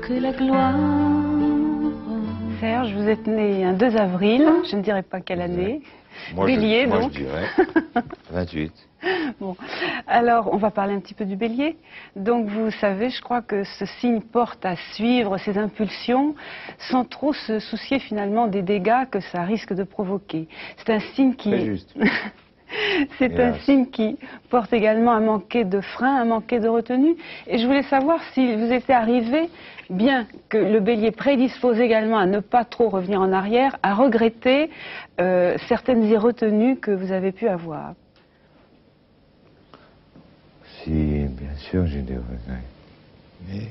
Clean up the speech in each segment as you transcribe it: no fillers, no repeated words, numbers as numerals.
que la gloire. Serge, vous êtes né un 2 avril, je ne dirais pas quelle année. Moi, Bélier, moi, donc. je dirais 28. Bon, alors on va parler un petit peu du Bélier. Donc vous savez, je crois que ce signe porte à suivre ses impulsions sans trop se soucier finalement des dégâts que ça risque de provoquer. C'est un signe qui... Très juste. C'est un Hélas. signe qui porte également à manquer de frein, à manquer de retenue. Et je voulais savoir si vous étiez arrivé, bien que le Bélier prédispose également à ne pas trop revenir en arrière, à regretter certaines retenues que vous avez pu avoir. Si, bien sûr, j'ai des regrets. Mais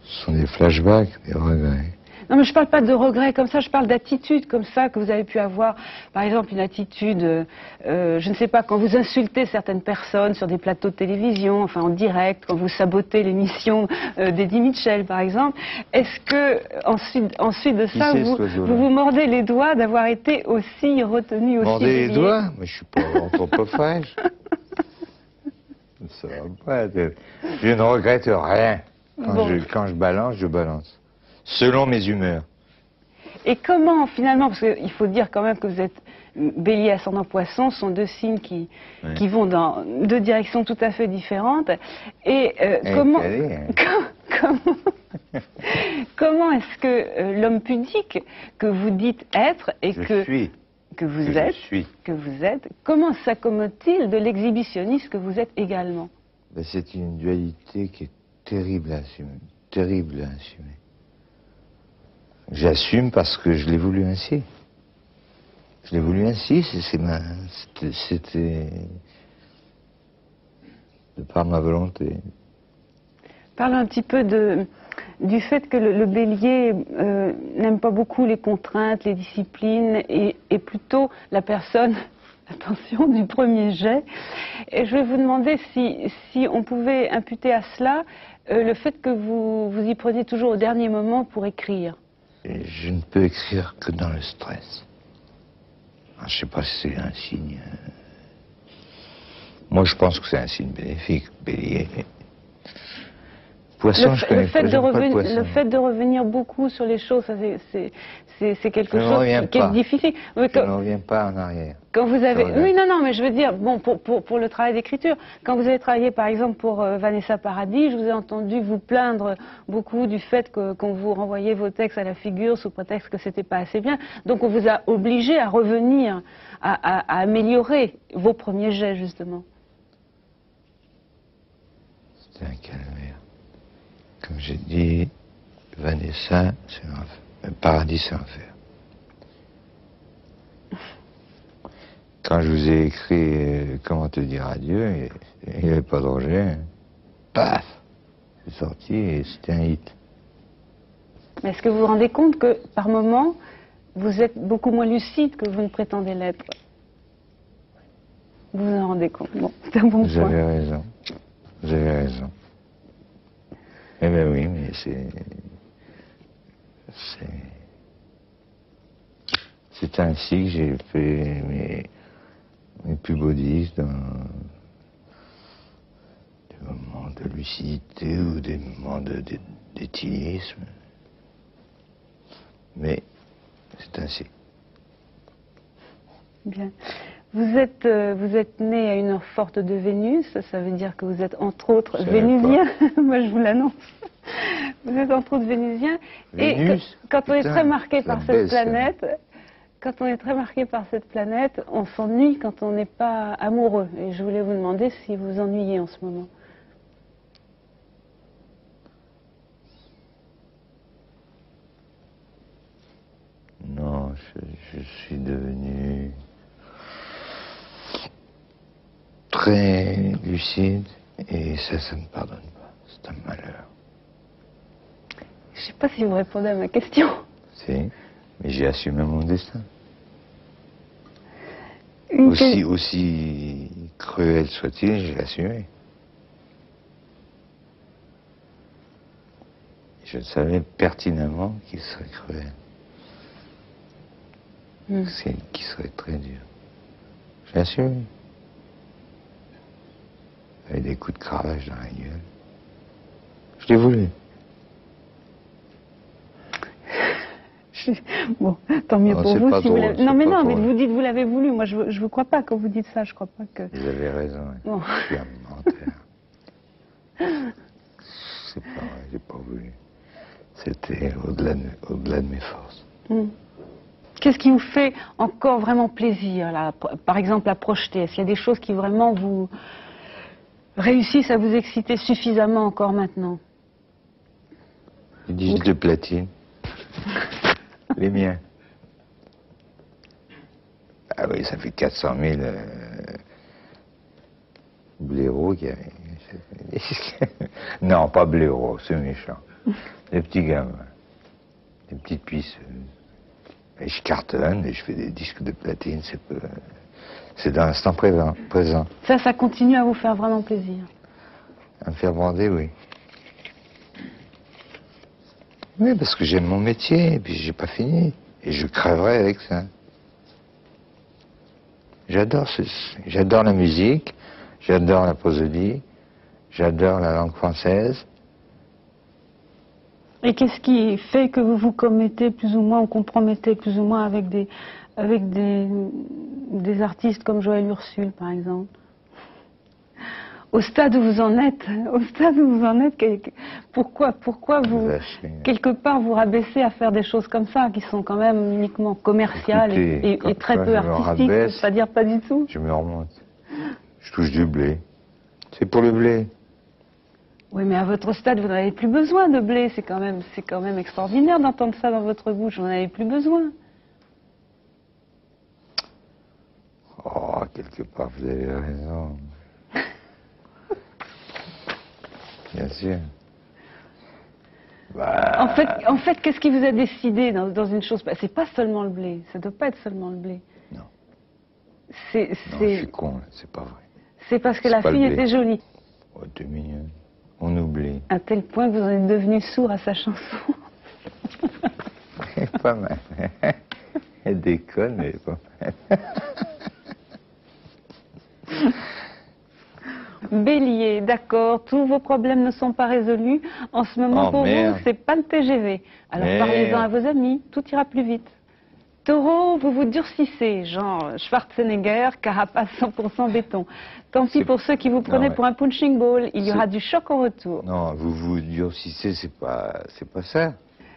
ce sont des flashbacks, des regrets. Non, mais je ne parle pas de regrets comme ça, je parle d'attitudes comme ça que vous avez pu avoir. Par exemple, une attitude, je ne sais pas, quand vous insultez certaines personnes sur des plateaux de télévision, enfin en direct, quand vous sabotez l'émission d'Eddie Mitchell, par exemple. Est-ce que, ensuite de ça, vous mordez les doigts d'avoir été aussi retenu, aussi Mordez les bélier? doigts? Mais je suis pas anthropophage. Ça va pas. Je ne regrette rien. Quand je balance, je balance. Selon mes humeurs. Et comment, finalement, parce qu'il faut dire quand même que vous êtes Bélier ascendant Poisson, ce sont deux signes qui vont dans deux directions tout à fait différentes. Et comment est-ce que l'homme pudique que vous dites être et que vous êtes, comment s'accommode-t-il de l'exhibitionniste que vous êtes également? Ben, c'est une dualité qui est terrible à assumer. Terrible à assumer. J'assume parce que je l'ai voulu ainsi. Je l'ai voulu ainsi, c'était de par ma volonté. Parlons un petit peu du fait que le Bélier n'aime pas beaucoup les contraintes, les disciplines, et plutôt la personne, attention, du premier jet. Et je vais vous demander si on pouvait imputer à cela le fait que vous y preniez toujours au dernier moment pour écrire. Et je ne peux écrire que dans le stress. Je ne sais pas si c'est un signe. Moi, je pense que c'est un signe bénéfique, Bélier. Poisson, je connais pas. Le fait de revenir beaucoup sur les choses, c'est quelque chose qui est difficile. Je ne reviens pas en arrière. Quand vous avez... Oui, non, mais je veux dire, bon, pour le travail d'écriture, quand vous avez travaillé, par exemple, pour Vanessa Paradis, je vous ai entendu vous plaindre beaucoup du fait qu'on vous renvoyait vos textes à la figure sous prétexte que c'était pas assez bien. Donc on vous a obligé à revenir, à améliorer vos premiers jets, justement. C'était un calvaire. Comme j'ai dit, Vanessa, c'est un Paradis, c'est un enfer. Quand je vous ai écrit Comment te dire adieu, il n'y avait pas de rejet. Paf! C'est sorti et c'était un hit. Mais est-ce que vous vous rendez compte que, par moments, vous êtes beaucoup moins lucide que vous ne prétendez l'être? Vous vous en rendez compte? Bon, c'est un bon point. Vous avez raison. Vous avez raison. Eh bien oui, mais c'est ainsi que j'ai fait mes plus beaux disques dans des moments de lucidité ou des moments d'éthylisme. Mais c'est ainsi. Bien. Vous êtes né à une heure forte de Vénus, ça veut dire que vous êtes entre autres vénusien. Moi je vous l'annonce. Vous êtes entre autres vénusien. Vénus, et quand on est très marqué par cette planète, on s'ennuie quand on n'est pas amoureux. Et je voulais vous demander si vous vous ennuyez en ce moment. Non, je suis devenu très lucide et ça ne me pardonne pas. C'est un malheur. Je ne sais pas si vous répondez à ma question. Si, mais j'ai assumé mon destin. Une Aussi cruel soit-il, j'ai assumé. Je savais pertinemment qu'il serait cruel. Qu'il serait très dur. J'ai assumé. Avec des coups de cravache dans la gueule. l'ai voulu. Bon, tant mieux Non, pour c'est vous pas si vous drôle, l'avez... c'est Non mais pas non, mais drôle. vous dites vous l'avez voulu. Moi je vous crois pas quand vous dites ça, je crois pas que... Vous avez raison. Hein. Bon. Je suis un menteur. C'est pas vrai, j'ai pas voulu. C'était au-delà de mes forces. Qu'est-ce qui vous fait encore vraiment plaisir, là, par exemple, à projeter? Est-ce qu'il y a des choses qui vraiment vous réussissent à vous exciter suffisamment encore maintenant? Les disques de platine. Les miens. Ah oui, ça fait 400 000 blaireaux qui avaient... Non, pas blaireaux, c'est méchant. Des petits gamins. Des petites puisseuses. Et je cartonne et je fais des disques de platine, c'est dans l'instant présent. Ça continue à vous faire vraiment plaisir? À me faire bander, oui. Oui, parce que j'aime mon métier, et puis j'ai pas fini. Et je crèverai avec ça. J'adore la musique, j'adore la prosodie, j'adore la langue française. Et qu'est-ce qui fait que vous vous commettez plus ou moins, ou compromettez plus ou moins avec des artistes comme Joël Ursule, par exemple? Au stade où vous en êtes, pourquoi vous, quelque part, vous rabaissez à faire des choses comme ça, qui sont quand même uniquement commerciales. Écoutez, et très peu artistiques, pour pas dire pas du tout? Je me remonte. Je touche du blé. C'est pour le blé. Oui, mais à votre stade, vous n'avez plus besoin de blé. C'est quand même extraordinaire d'entendre ça dans votre bouche. Vous n'en avez plus besoin. Oh, quelque part, vous avez raison. Bien sûr. Bah... En fait, qu'est-ce qui vous a décidé dans une chose? C'est pas seulement le blé. Ça ne doit pas être seulement le blé. Non. Non, je suis con, c'est pas vrai. C'est parce que la fille était jolie. Oh, t'es mignonne. On oublie. À tel point que vous en êtes devenu sourd à sa chanson. Pas mal. Elle déconne, mais pas mal. Bélier, d'accord, tous vos problèmes ne sont pas résolus. En ce moment, pour vous, c'est pas le TGV. Alors parlez-en à vos amis, tout ira plus vite. Taureau, vous vous durcissez, genre Schwarzenegger, carapace 100% béton. Tant pis pour ceux qui vous prenaient pour un punching ball, il y aura du choc au retour. Non, vous vous durcissez, c'est pas ça.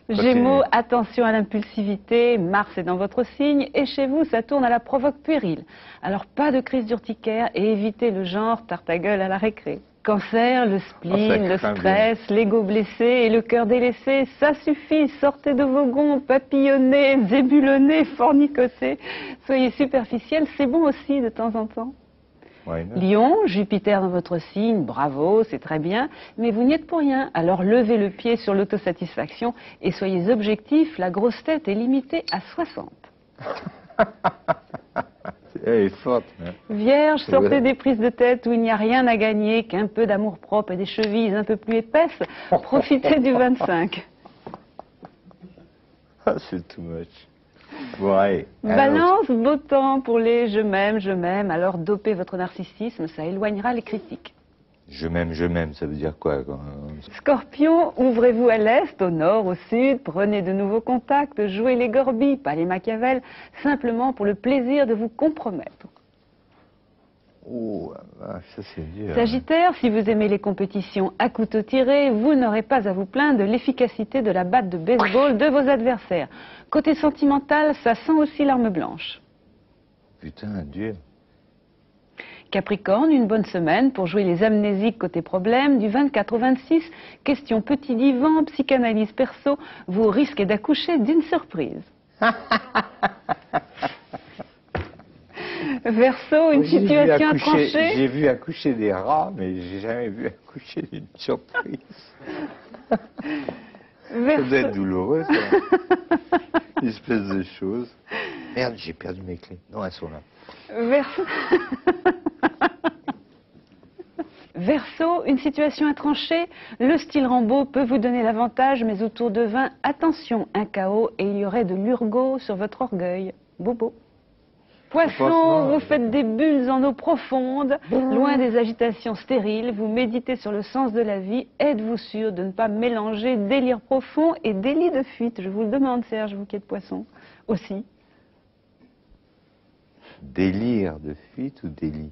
Gémeaux, attention à l'impulsivité, Mars est dans votre signe, et chez vous, ça tourne à la provoque puérile. Alors pas de crise d'urticaire et évitez le genre tarte à gueule à la récré. Cancer, le spleen, le stress, l'ego blessé et le cœur délaissé, ça suffit, sortez de vos gonds, papillonnez, zébulonnez, fornicotez, soyez superficiels, c'est bon aussi de temps en temps. Lion, Jupiter dans votre signe, bravo, c'est très bien, mais vous n'y êtes pour rien. Alors levez le pied sur l'autosatisfaction et soyez objectifs, la grosse tête est limitée à 60. Elle est forte. Hein. Vierge, sortez des prises de tête où il n'y a rien à gagner qu'un peu d'amour-propre et des chevilles un peu plus épaisses. Profitez du 25. Ah, c'est too much. Ouais. Balance, beau temps pour les je m'aime, alors dopez votre narcissisme, ça éloignera les critiques. Je m'aime, ça veut dire quoi quand... Scorpion, ouvrez-vous à l'est, au nord, au sud, prenez de nouveaux contacts, jouez les Gorbis, pas les Machiavel, simplement pour le plaisir de vous compromettre. Oh, ça c'est dur. Sagittaire, si vous aimez les compétitions à couteau tiré, vous n'aurez pas à vous plaindre de l'efficacité de la batte de baseball de vos adversaires. Côté sentimental, ça sent aussi l'arme blanche. Putain, dur. Capricorne, une bonne semaine pour jouer les amnésiques côté problème. Du 24 au 26, question petit divan, psychanalyse perso, vous risquez d'accoucher d'une surprise. Verseau, une situation à trancher. J'ai vu accoucher des rats, mais j'ai jamais vu accoucher d'une surprise. Ça doit être douloureux, ça. Une espèce de chose. Merde, j'ai perdu mes clés. Non, elles sont là. Verseau, une situation à trancher. Le style Rambo peut vous donner l'avantage, mais autour de 20, attention, un chaos et il y aurait de l'urgot sur votre orgueil. Bobo. Poisson, vous faites des bulles en eau profonde, loin des agitations stériles, vous méditez sur le sens de la vie. Êtes-vous sûr de ne pas mélanger délire profond et délit de fuite? Je vous le demande, Serge, vous qui êtes poisson, aussi. Délire de fuite ou délit?